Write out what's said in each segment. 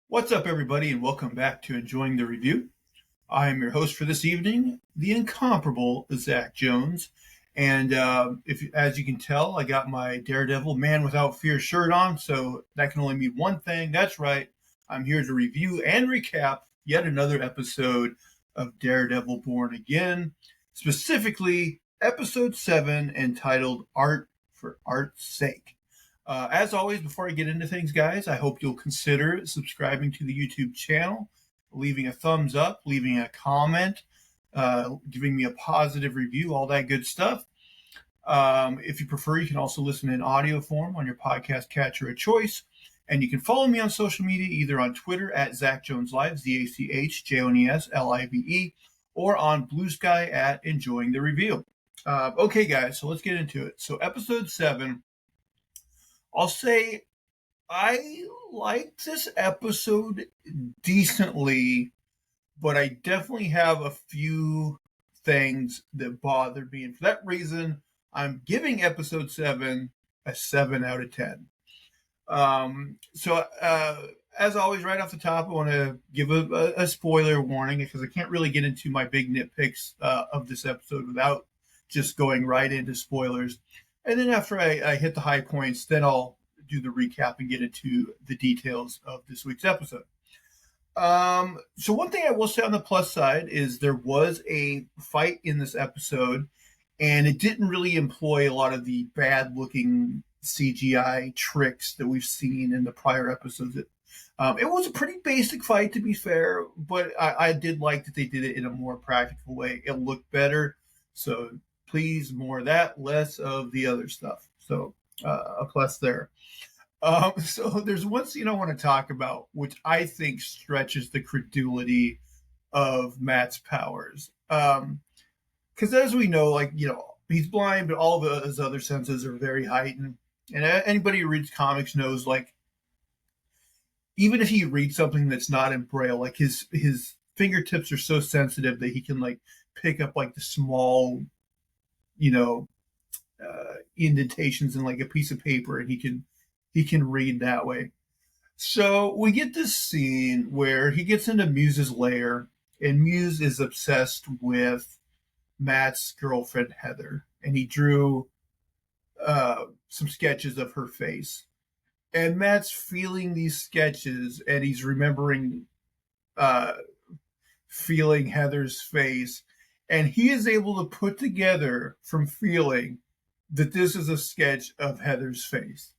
What's up, everybody, and welcome back to Enjoying the Review. I am your host for this evening, the incomparable Zach Jones. And as you can tell, I got my Daredevil Man Without Fear shirt on, so that can only mean one thing. That's right, I'm here to review and recap yet another episode of Daredevil Born Again, specifically episode 7 entitled Art for Art's Sake. As always, before I get into things, guys, I hope you'll consider subscribing to the YouTube channel, leaving a thumbs up, leaving a comment, giving me a positive review, all that good stuff. If you prefer, you can also listen in audio form on your podcast catcher of choice. And you can follow me on social media, either on Twitter at Zach Jones Live, ZachJonesLive, or on Blue Sky at Enjoying the Review. Okay, guys, so let's get into it. So episode 7, I'll say I liked this episode decently, but I definitely have a few things that bothered me. And for that reason, I'm giving episode 7 a 7 out of 10. As always, right off the top, I want to give a spoiler warning because I can't really get into my big nitpicks of this episode without just going right into spoilers. And then after I hit the high points, then I'll do the recap and get into the details of this week's episode. So one thing I will say on the plus side is there was a fight in this episode, and it didn't really employ a lot of the bad-looking CGI tricks that we've seen in the prior episodes. It was a pretty basic fight, to be fair, but I did like that they did it in a more practical way. It looked better, so please, more of that, less of the other stuff. So a plus there. So there's one scene I want to talk about, which I think stretches the credulity of Matt's powers. Because as we know, he's blind, but all of his other senses are very heightened. And anybody who reads comics knows, even if he reads something that's not in Braille, his fingertips are so sensitive that he can, pick up, the small, indentations in a piece of paper, and he can read that way. So we get this scene where he gets into Muse's lair, and Muse is obsessed with Matt's girlfriend Heather, and he drew some sketches of her face. And Matt's feeling these sketches, and he's remembering feeling Heather's face, and he is able to put together from feeling that this is a sketch of Heather's face.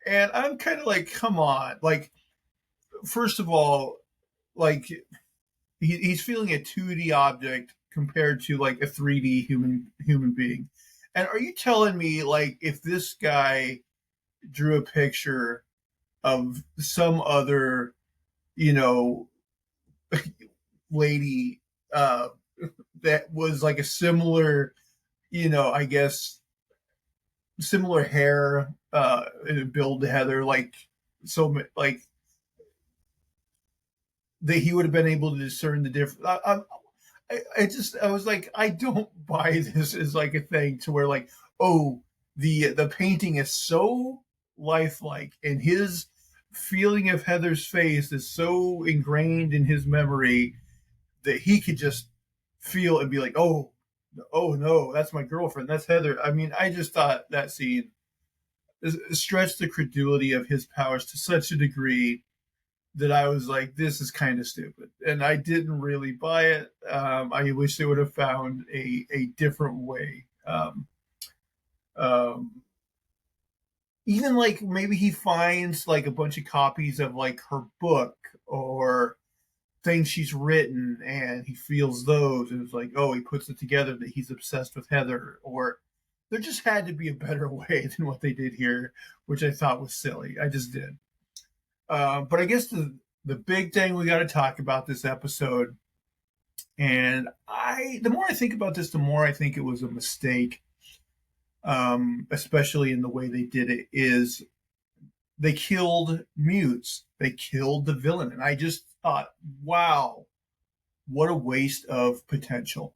And I'm kind of come on. First of all, he's feeling a 2D object compared to a 3D human being. And are you telling me if this guy drew a picture of some other, lady that was a similar, I guess, similar hair build to Heather, that he would have been able to discern the difference. I was I don't buy this as a thing to where the painting is so lifelike, and his feeling of Heather's face is so ingrained in his memory that he could just feel and be oh no, that's my girlfriend, that's Heather. I mean, I just thought that scene stretched the credulity of his powers to such a degree that I was this is kind of stupid, and I didn't really buy it. I wish they would have found a different way. Even maybe he finds a bunch of copies of her book or things she's written, and he feels those, and it's he puts it together that he's obsessed with Heather. Or there just had to be a better way than what they did here, which I thought was silly. I just did. But I guess the big thing we got to talk about this episode, and the more I think about this, the more I think it was a mistake, especially in the way they did it, is they killed Muse. They killed the villain. And I just thought, wow, what a waste of potential.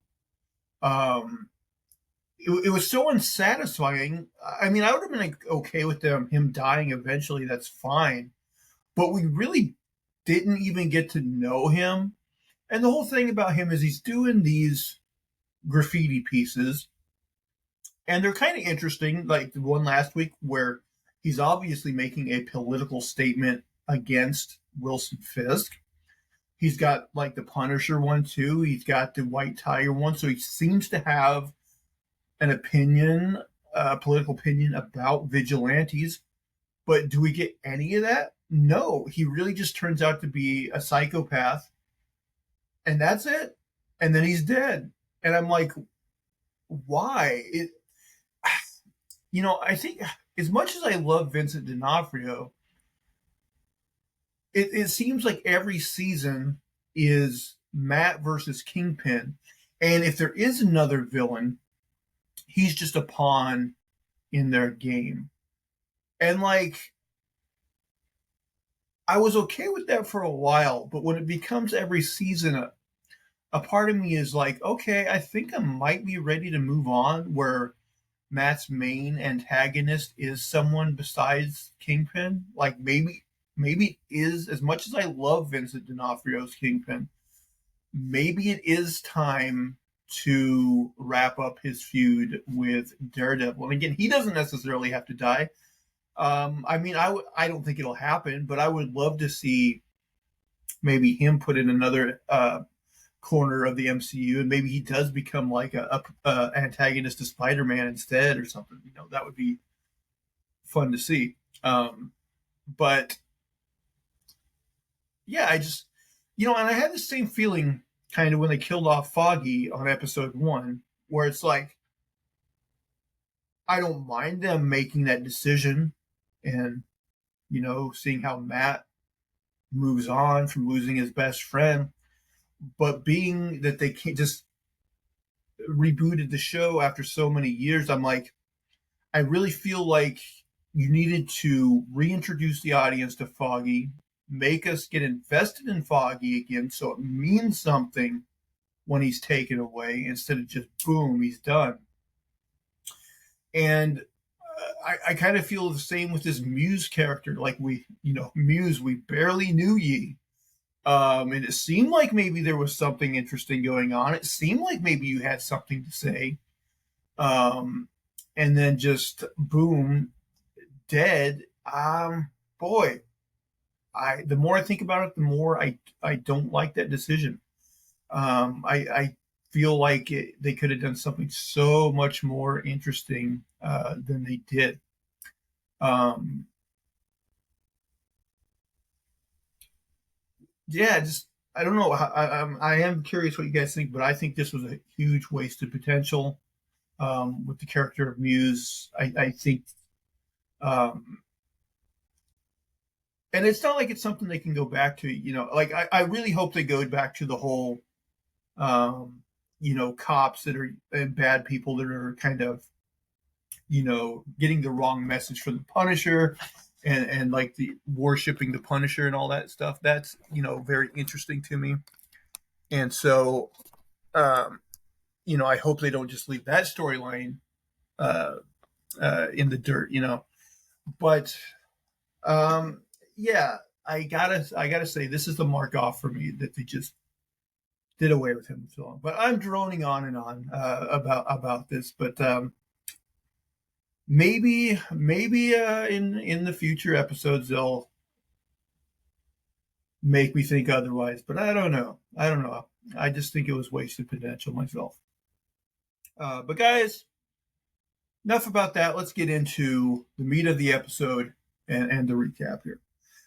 It was so unsatisfying. I mean, I would have been okay with him dying eventually. That's fine. But we really didn't even get to know him. And the whole thing about him is he's doing these graffiti pieces, and they're kind of interesting. Like the one last week where he's obviously making a political statement against Wilson Fisk. He's got like the Punisher one too. He's got the White Tiger one. So he seems to have an opinion, a political opinion about vigilantes. But do we get any of that? No. He really just turns out to be a psychopath. And that's it. And then he's dead. And I'm like, why? I think as much as I love Vincent D'Onofrio, it seems like every season is Matt versus Kingpin. And if there is another villain, he's just a pawn in their game. And like, I was okay with that for a while, but when it becomes every season, a part of me is like, okay, I think I might be ready to move on where Matt's main antagonist is someone besides Kingpin. Like maybe it is, as much as I love Vincent D'Onofrio's Kingpin, maybe it is time to wrap up his feud with Daredevil. And again, he doesn't necessarily have to die. I don't think it'll happen, but I would love to see maybe him put in another corner of the MCU, and maybe he does become like a antagonist to Spider-Man instead or something. That would be fun to see. But yeah, I just, and I had the same feeling kind of when they killed off Foggy on episode 1, where it's like, I don't mind them making that decision and, seeing how Matt moves on from losing his best friend. But being that they can't just rebooted the show after so many years, I'm like, I really feel like you needed to reintroduce the audience to Foggy, make us get invested in Foggy again so it means something when he's taken away instead of just boom, he's done. And I kind of feel the same with this Muse character. Like Muse, we barely knew ye. And it seemed like maybe there was something interesting going on. It seemed like maybe you had something to say. And then just boom, dead. Boy, the more I think about it, the more I don't like that decision. I feel like they could have done something so much more interesting than they did. Yeah, just I don't know. I am curious what you guys think, but I think this was a huge wasted potential with the character of Muse. I think, and it's not like it's something they can go back to. Like I really hope they go back to the whole, cops that are and bad people that are kind of, getting the wrong message from the Punisher. And like the worshipping the Punisher and all that stuff. That's, very interesting to me. And so, I hope they don't just leave that storyline in the dirt, But yeah, I gotta say this is the mark off for me that they just did away with him so long. But I'm droning on and on about this. But maybe in the future episodes they'll make me think otherwise, but I don't know. I just think it was wasted potential myself. But guys, enough about that. Let's get into the meat of the episode and the recap here.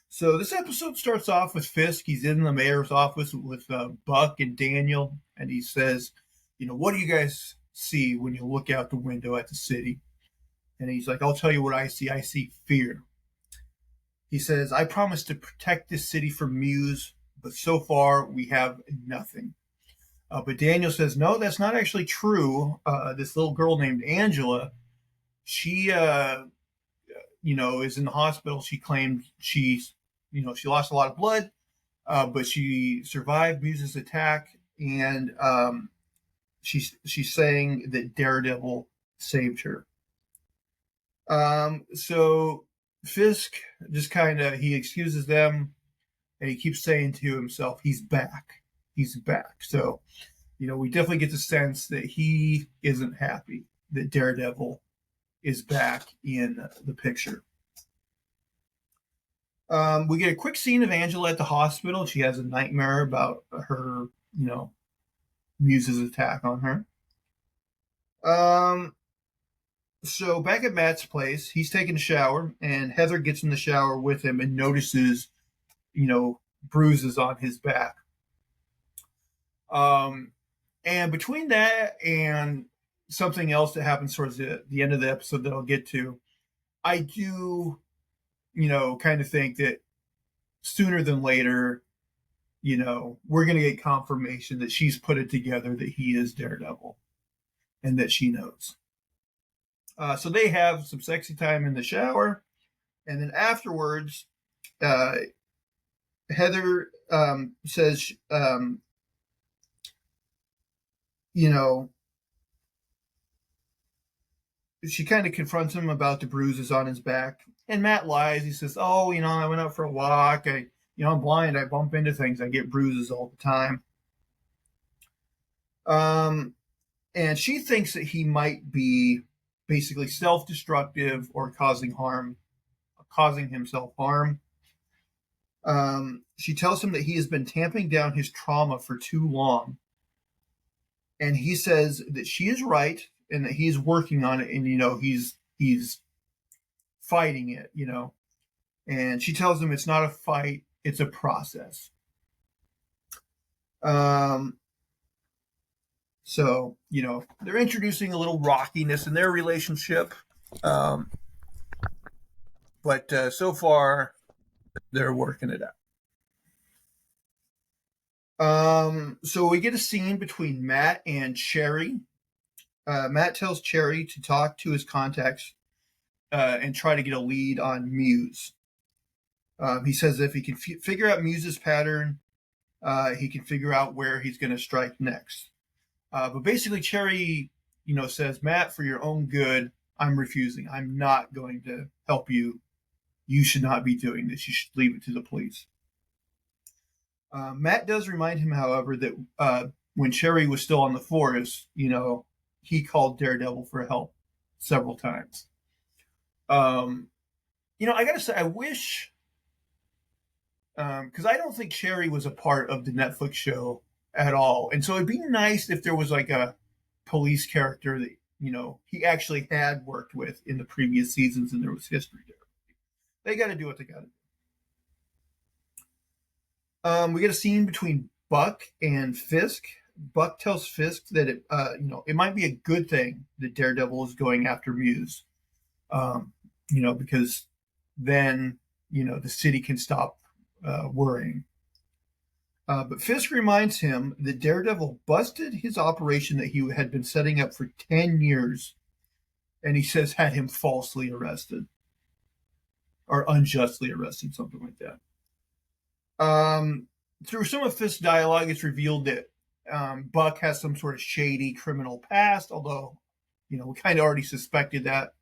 So this episode starts off with Fisk. He's in the mayor's office with Buck and Daniel, and he says, what do you guys see when you look out the window at the city? And he's like, I'll tell you what I see. I see fear. He says, I promise to protect this city from Muse, but so far we have nothing. But Daniel says, no, that's not actually true. This little girl named Angela, she, is in the hospital. She claimed she lost a lot of blood, but she survived Muse's attack. And she's saying that Daredevil saved her. So Fisk just he excuses them. and he keeps saying to himself, he's back. He's back. So, we definitely get the sense that he isn't happy that Daredevil is back in the picture. We get a quick scene of Angela at the hospital. She has a nightmare about her, Muse's attack on her. So back at Matt's place, he's taking a shower, and Heather gets in the shower with him and notices, bruises on his back. And between that and something else that happens towards the end of the episode that I'll get to, I do, kind of think that sooner than later, we're going to get confirmation that she's put it together that he is Daredevil and that she knows. So they have some sexy time in the shower. And then afterwards, Heather says, she kind of confronts him about the bruises on his back. And Matt lies. He says, oh, I went out for a walk. I'm blind. I bump into things. I get bruises all the time. And she thinks that he might be basically self-destructive or causing himself harm. She tells him that he has been tamping down his trauma for too long. And he says that she is right and that he's working on it, and he's fighting it, And she tells him it's not a fight, it's a process. So, they're introducing a little rockiness in their relationship. But so far, they're working it out. So we get a scene between Matt and Cherry. Matt tells Cherry to talk to his contacts and try to get a lead on Muse. He says if he can figure out Muse's pattern, he can figure out where he's going to strike next. But basically, Cherry, says, Matt, for your own good, I'm refusing. I'm not going to help you. You should not be doing this. You should leave it to the police. Matt does remind him, however, that when Cherry was still on the force, he called Daredevil for help several times. I got to say, I wish, because I don't think Cherry was a part of the Netflix show at all. And so it'd be nice if there was like a police character that, he actually had worked with in the previous seasons and there was history there. They got to do what they got to do. We get a scene between Buck and Fisk. Buck tells Fisk that it might be a good thing that Daredevil is going after Muse, because then the city can stop worrying. But Fisk reminds him that Daredevil busted his operation that he had been setting up for 10 years, and he says had him falsely arrested or unjustly arrested, something like that. Through some of Fisk's dialogue, it's revealed that Buck has some sort of shady criminal past, although, we kind of already suspected that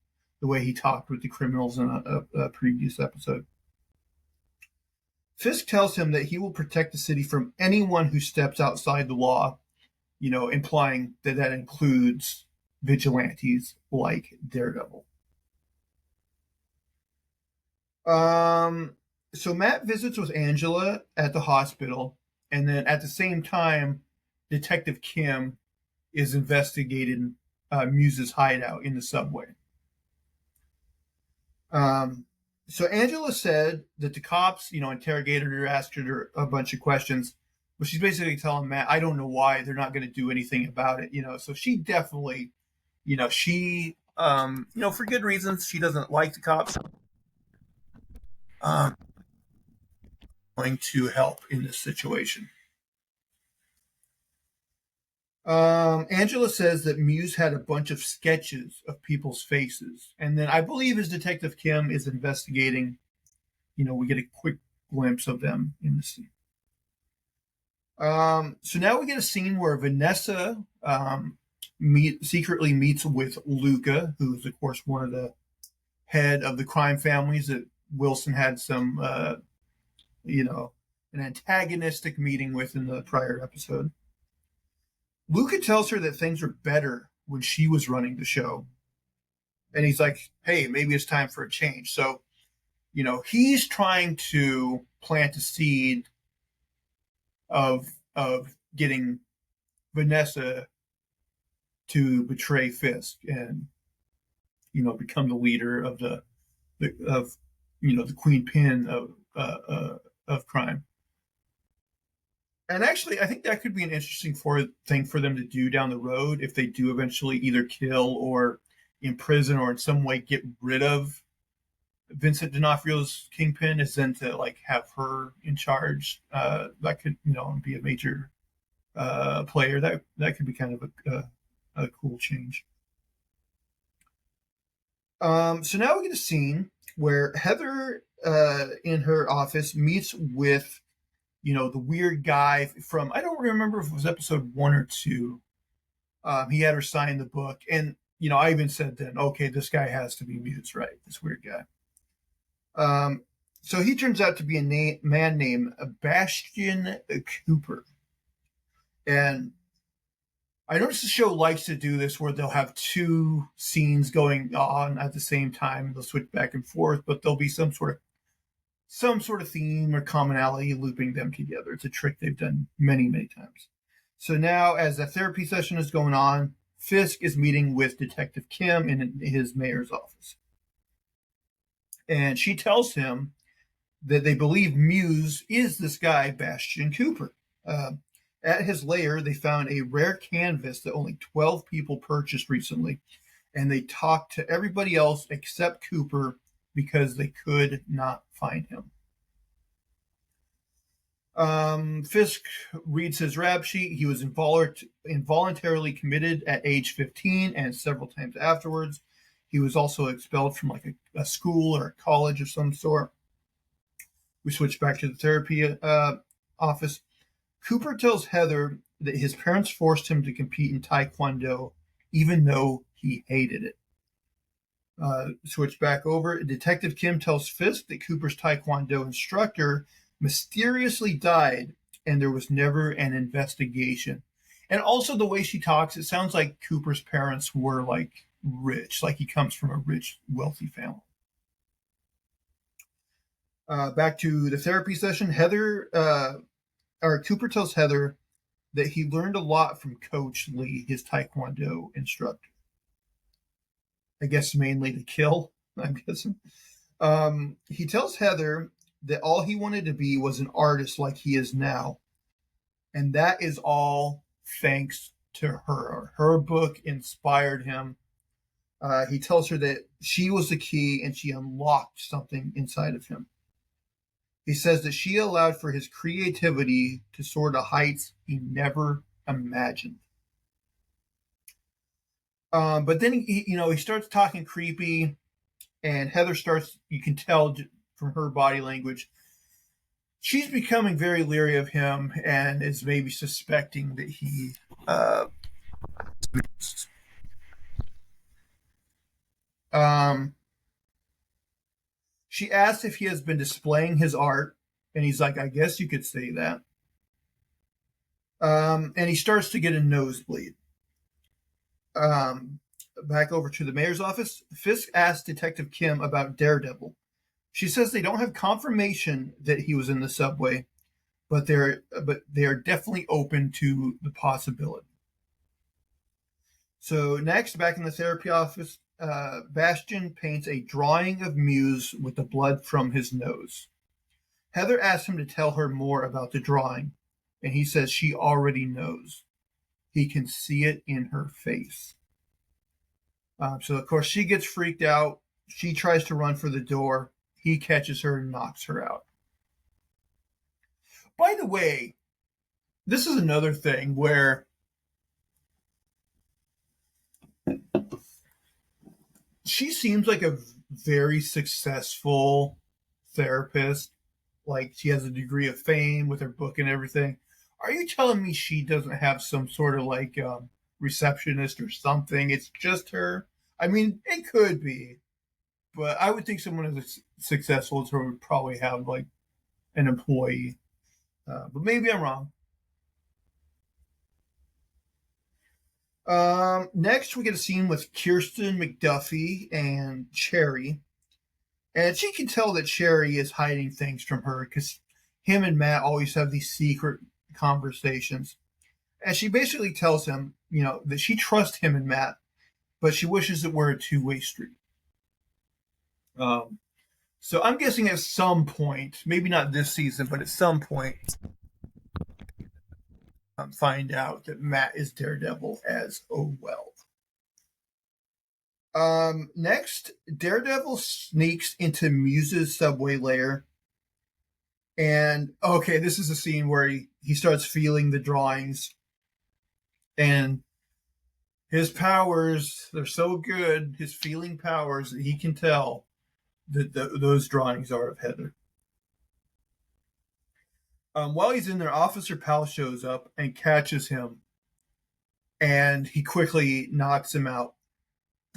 the way he talked with the criminals in a previous episode. Fisk tells him that he will protect the city from anyone who steps outside the law, implying that includes vigilantes like Daredevil. So Matt visits with Angela at the hospital, and then at the same time, Detective Kim is investigating Muse's hideout in the subway. So Angela said that the cops, interrogated her, asked her a bunch of questions, but she's basically telling Matt, I don't know why they're not going to do anything about it, So she definitely, she, for good reasons, she doesn't like the cops. Going to help in this situation. Angela says that Muse had a bunch of sketches of people's faces. And then I believe as Detective Kim is investigating, we get a quick glimpse of them in the scene. So now we get a scene where Vanessa secretly meets with Luca, who's, of course, one of the head of the crime families that Wilson had some, an antagonistic meeting with in the prior episode. Luca tells her that things were better when she was running the show. And he's like, hey, maybe it's time for a change. So, he's trying to plant a seed of getting Vanessa to betray Fisk and, become the leader of the queen pin of crime. And actually, I think that could be an interesting thing for them to do down the road if they do eventually either kill or imprison or in some way get rid of Vincent D'Onofrio's kingpin, is then to have her in charge. That could be a major player. That could be kind of a cool change. So now we get a scene where Heather in her office meets with the weird guy from, I don't remember if it was episode 1 or 2. He had her sign the book, and I even said then, okay, this guy has to be Muse, right? This weird guy. So he turns out to be a man named Bastion Cooper. And I notice the show likes to do this where they'll have 2 scenes going on at the same time. They'll switch back and forth, but there'll be some sort of theme or commonality looping them together. It's a trick they've done many, many times. So now, as the therapy session is going on, Fisk is meeting with Detective Kim in his mayor's office. And she tells him that they believe Muse is this guy, Bastion Cooper. At his lair, they found a rare canvas that only 12 people purchased recently, and they talked to everybody else except Cooper because they could not find him. Fisk reads his rap sheet. He was involuntarily committed at age 15 and several times afterwards. He was also expelled from a school or a college of some sort. We switch back to the therapy office. Cooper tells Heather that his parents forced him to compete in Taekwondo, even though he hated it. Switch back over. Detective Kim tells Fisk that Cooper's Taekwondo instructor mysteriously died, and there was never an investigation. And also the way she talks, it sounds like Cooper's parents were rich, like he comes from a rich, wealthy family. Back to the therapy session. Cooper tells Heather that he learned a lot from Coach Lee, his Taekwondo instructor. I guess mainly to kill, I'm guessing. He tells Heather that all he wanted to be was an artist like he is now. And that is all thanks to her. Her book inspired him. He tells her that she was the key and she unlocked something inside of him. He says that she allowed for his creativity to soar to heights he never imagined. But then he starts talking creepy, and Heather starts, you can tell from her body language, she's becoming very leery of him and is maybe suspecting that he she asks if he has been displaying his art, and he's like, I guess you could say that. And he starts to get a nosebleed. Back over to the mayor's office, Fisk asks Detective Kim about Daredevil. She says they don't have confirmation that he was in the subway, but they are definitely open to the possibility. So next, back in the therapy office, Bastion paints a drawing of Muse with the blood from his nose. Heather asks him to tell her more about the drawing, and he says she already knows. He can see it in her face. So, of course, she gets freaked out. She tries to run for the door. He catches her and knocks her out. By the way, this is another thing where she seems like a very successful therapist. Like, she has a degree of fame with her book and everything. Are you telling me she doesn't have some sort of receptionist or something? It's just her? I mean, it could be. But I would think someone as successful as her would probably have an employee. but maybe I'm wrong. Next, we get a scene with Kirsten McDuffie and Cherry. And she can tell that Cherry is hiding things from her because him and Matt always have these secret conversations. And she basically tells him, that she trusts him and Matt, but she wishes it were a two-way street. So I'm guessing at some point, maybe not this season, but at some point, find out that Matt is Daredevil as well. Next, Daredevil sneaks into Muse's subway lair. And, okay, this is a scene where he starts feeling the drawings. And his powers, they're so good, his feeling powers, that he can tell that those drawings are of Heather. While he's in there, Officer Powell shows up and catches him. And he quickly knocks him out.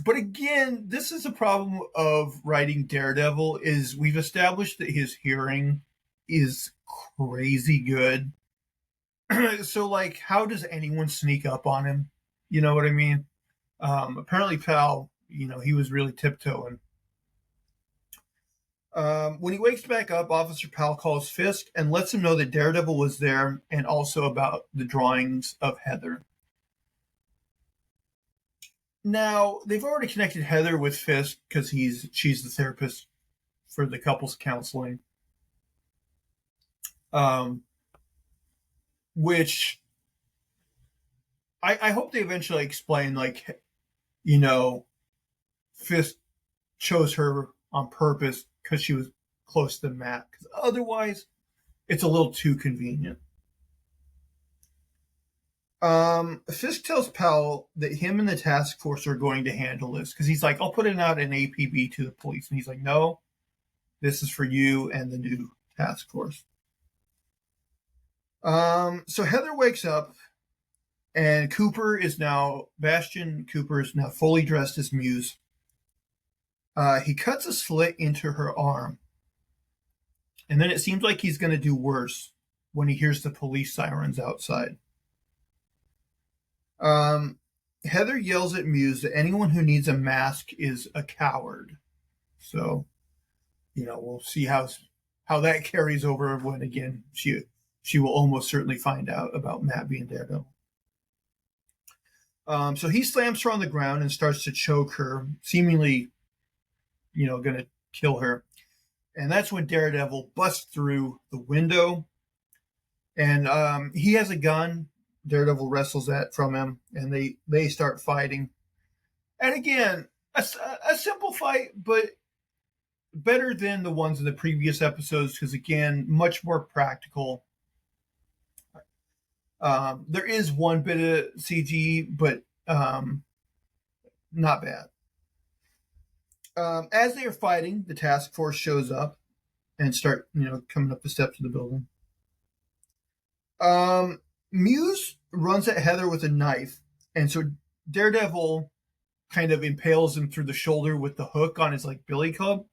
But again, this is a problem of writing Daredevil, is we've established that his hearing is crazy good. So, like, how does anyone sneak up on him? You know what I mean? Apparently, Powell, he was really tiptoeing. When he wakes back up, Officer Powell calls Fisk and lets him know that Daredevil was there and also about the drawings of Heather. Now, they've already connected Heather with Fisk because she's the therapist for the couples counseling. Which I hope they eventually explain, like, Fisk chose her on purpose because she was close to Matt. Because otherwise, it's a little too convenient. Fisk tells Powell that him and the task force are going to handle this because he's like, I'll put it out an APB to the police. And he's like, no, this is for you and the new task force. So Heather wakes up and Bastian Cooper is now fully dressed as Muse. He cuts a slit into her arm. And then it seems like he's going to do worse when he hears the police sirens outside. Heather yells at Muse that anyone who needs a mask is a coward. So, we'll see how that carries over when, again, she will almost certainly find out about Matt being Daredevil. So he slams her on the ground and starts to choke her, seemingly, going to kill her. And that's when Daredevil busts through the window. And he has a gun. Daredevil wrestles that from him, and they start fighting. And again, a simple fight, but better than the ones in the previous episodes because, again, much more practical. There is one bit of CG, but not bad. As they are fighting, the task force shows up and start, coming up the steps of the building. Muse runs at Heather with a knife, and so Daredevil kind of impales him through the shoulder with the hook on his billy club,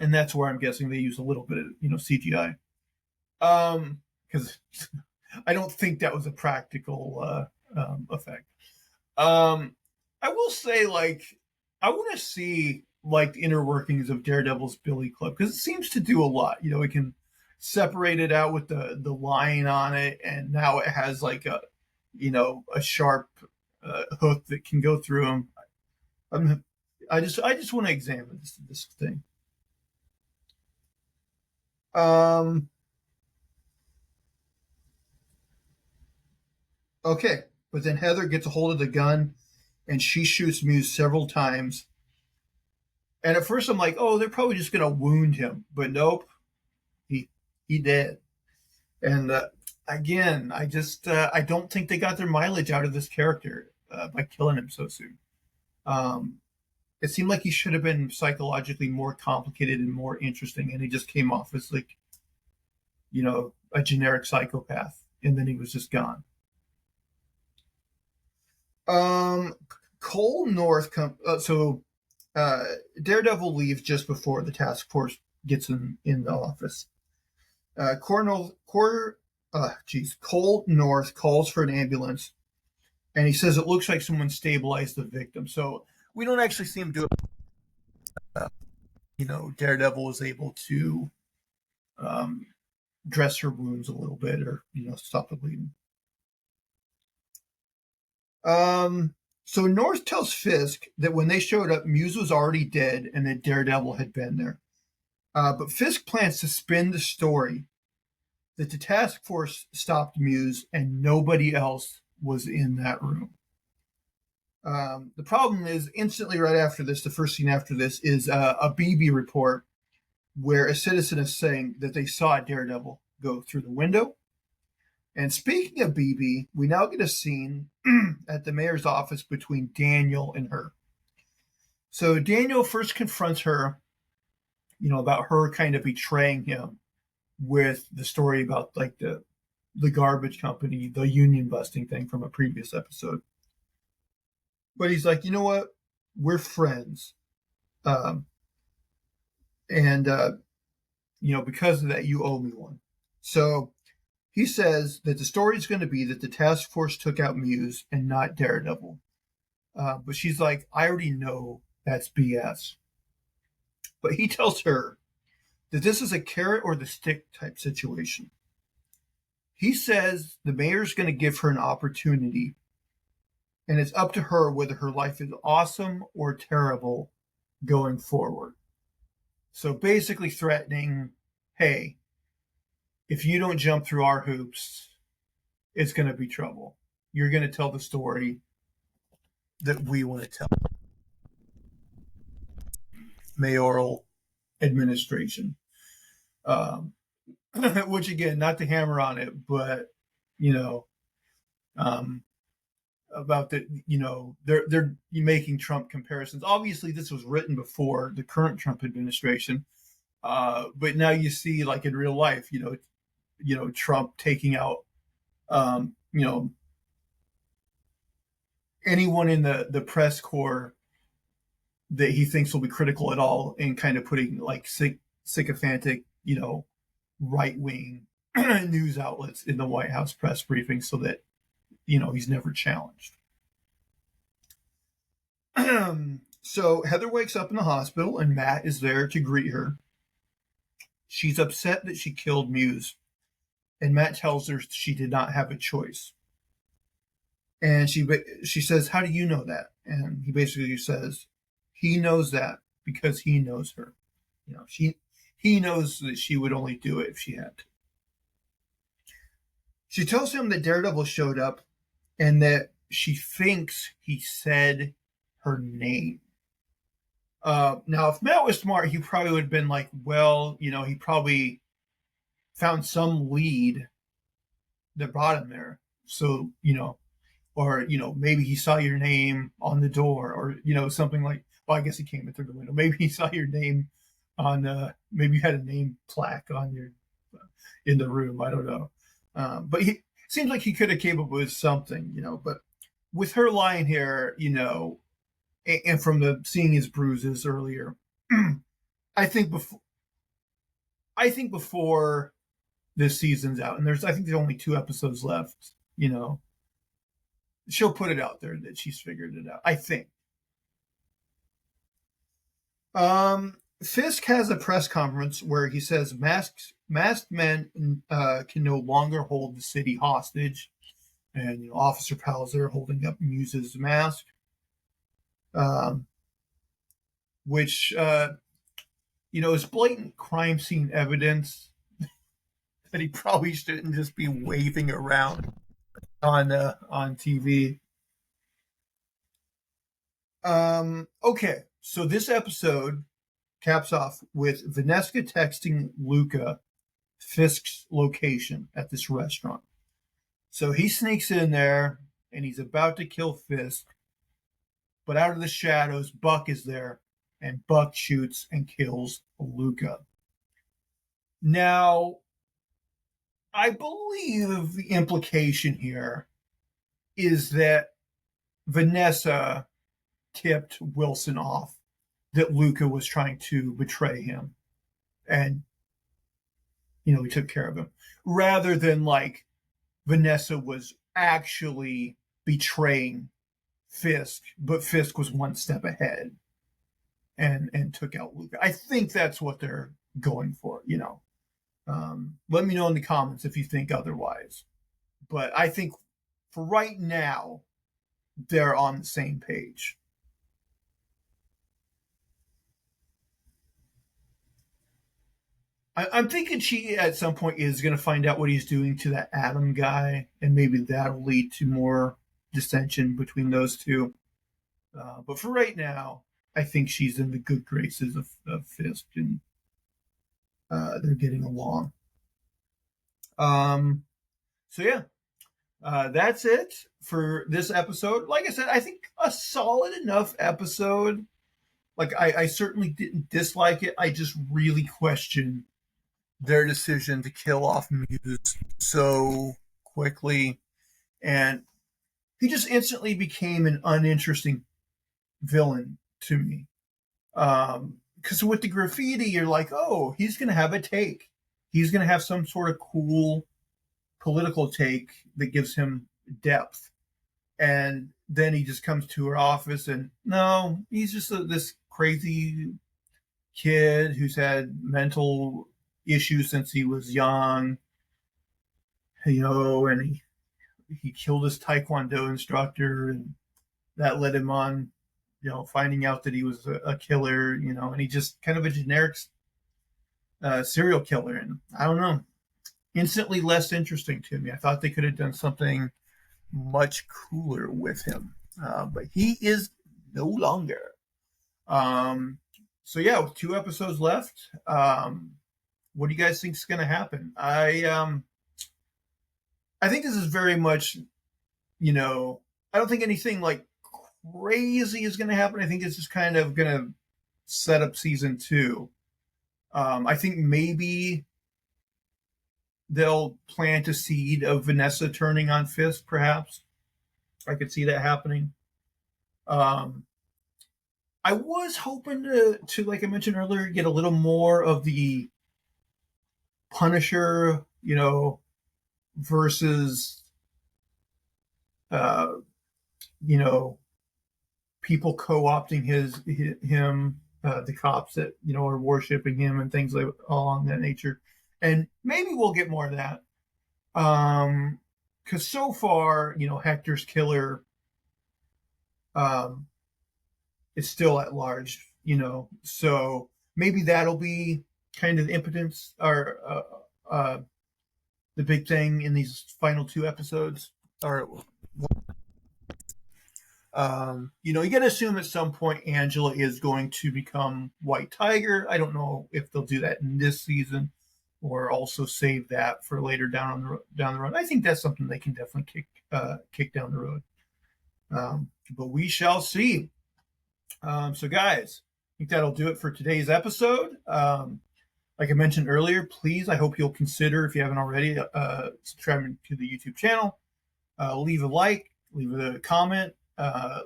and that's where I'm guessing they use a little bit of CGI, because I don't think that was a practical effect. I will say, I want to see the inner workings of Daredevil's billy club because it seems to do a lot. It can separate it out with the line on it, and now it has a sharp hook that can go through them. I just want to examine this thing. Okay, but then Heather gets a hold of the gun and she shoots Muse several times. And at first I'm like, oh, they're probably just gonna wound him, but nope. He did. And again, I don't think they got their mileage out of this character by killing him so soon. It seemed like he should have been psychologically more complicated and more interesting, and he just came off as a generic psychopath, and then he was just gone. Cole North Daredevil leaves just before the task force gets in the office. Cole North calls for an ambulance, and he says it looks like someone stabilized the victim. So we don't actually see him do it. Daredevil was able to um, dress her wounds a little bit, or stop the bleeding. So North tells Fisk that when they showed up, Muse was already dead and that Daredevil had been there. But Fisk plans to spin the story that the task force stopped Muse and nobody else was in that room. The problem is, instantly right after this, the first scene after this is a BB report where a citizen is saying that they saw Daredevil go through the window. And speaking of BB, we now get a scene at the mayor's office between Daniel and her. So Daniel first confronts her, about her kind of betraying him with the story about like the garbage company, the union busting thing from a previous episode. But he's like, you know what? We're friends. Because of that, you owe me one. So he says that the story is going to be that the task force took out Muse and not Daredevil. But she's like, I already know that's BS. But he tells her that this is a carrot or the stick type situation. He says the mayor's going to give her an opportunity, and it's up to her whether her life is awesome or terrible going forward. So basically threatening, hey, if you don't jump through our hoops, it's going to be trouble. You're going to tell the story that we want to tell. Mayoral administration. Which, again, not to hammer on it, but, about they're making Trump comparisons. Obviously, this was written before the current Trump administration. But now you see, like in real life, Trump taking out, anyone in the press corps that he thinks will be critical at all, and kind of putting like sycophantic, right wing news outlets in the White House press briefing so that, he's never challenged. So Heather wakes up in the hospital and Matt is there to greet her. She's upset that she killed Muse, and Matt tells her she did not have a choice. And she says, how do you know that? And he basically says, he knows that because he knows her. He knows that she would only do it if she had to. She tells him that Daredevil showed up and that she thinks he said her name. Now, if Matt was smart, he probably would have been like, well, he probably found some lead that brought him there. So, or, maybe he saw your name on the door, or, something like, well, I guess he came in through the window. Maybe he saw your name on, maybe you had a name plaque on your, in the room. I don't know. But he seems like he could have came up with something, but with her lying here, and from the seeing his bruises earlier, I think before this season's out, and I think there's only 2 episodes left, she'll put it out there that she's figured it out, I think. Fisk has a press conference where he says masked men can no longer hold the city hostage, and Officer Powell's there holding up Muse's mask, which is blatant crime scene evidence that he probably shouldn't just be waving around on TV. Okay, so this episode caps off with Vanessa texting Luca Fisk's location at this restaurant. So he sneaks in there and he's about to kill Fisk, but out of the shadows, Buck is there, and Buck shoots and kills Luca. Now, I believe the implication here is that Vanessa tipped Wilson off that Luca was trying to betray him and, he took care of him, rather than like Vanessa was actually betraying Fisk, but Fisk was one step ahead and took out Luca. I think that's what they're going for. Let me know in the comments if you think otherwise. But I think for right now, they're on the same page. I'm thinking she at some point is going to find out what he's doing to that Adam guy, and maybe that'll lead to more dissension between those two. But for right now, I think she's in the good graces of Fisk, and they're getting along. So yeah, that's it for this episode. Like I said, I think a solid enough episode. Like I certainly didn't dislike it. I just really question their decision to kill off Muse so quickly, and he just instantly became an uninteresting villain to me. Because with the graffiti, you're like, oh, he's going to have a take. He's going to have some sort of cool political take that gives him depth. And then he just comes to her office, and no, he's just this crazy kid who's had mental issues since he was young, and he killed his taekwondo instructor, and that led him on, finding out that he was a killer, and he just kind of a generic serial killer. And I don't know, instantly less interesting to me. I thought they could have done something much cooler with him, but he is no longer. So yeah, with 2 episodes left, what do you guys think is going to happen? I think this is very much, I don't think anything like crazy is going to happen. I think it's just kind of going to set up season 2. I think maybe they'll plant a seed of Vanessa turning on Fisk, perhaps. I could see that happening. I was hoping to, like I mentioned earlier, get a little more of the Punisher, versus, people co-opting him, the cops that, are worshiping him and things like along that nature. And maybe we'll get more of that. Because so far, Hector's killer is still at large, so maybe that'll be kind of the impotence or the big thing in these final 2 episodes. Or you got to assume at some point Angela is going to become White Tiger. I don't know if they'll do that in this season or also save that for later down the road. I think that's something they can definitely kick down the road. But we shall see. So guys, I think that'll do it for today's episode. Like I mentioned earlier, please, I hope you'll consider, if you haven't already, subscribing to the YouTube channel. Leave a like, leave a comment,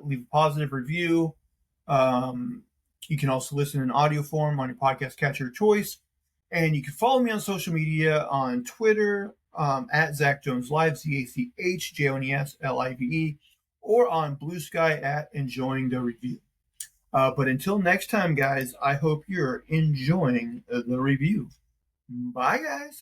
leave a positive review. You can also listen in audio form on your podcast catcher of choice. And you can follow me on social media on Twitter, at Zach Jones Live, ZachJonesLive, or on Blue Sky at Enjoying the Review. But until next time, guys, I hope you're enjoying the review. Bye, guys.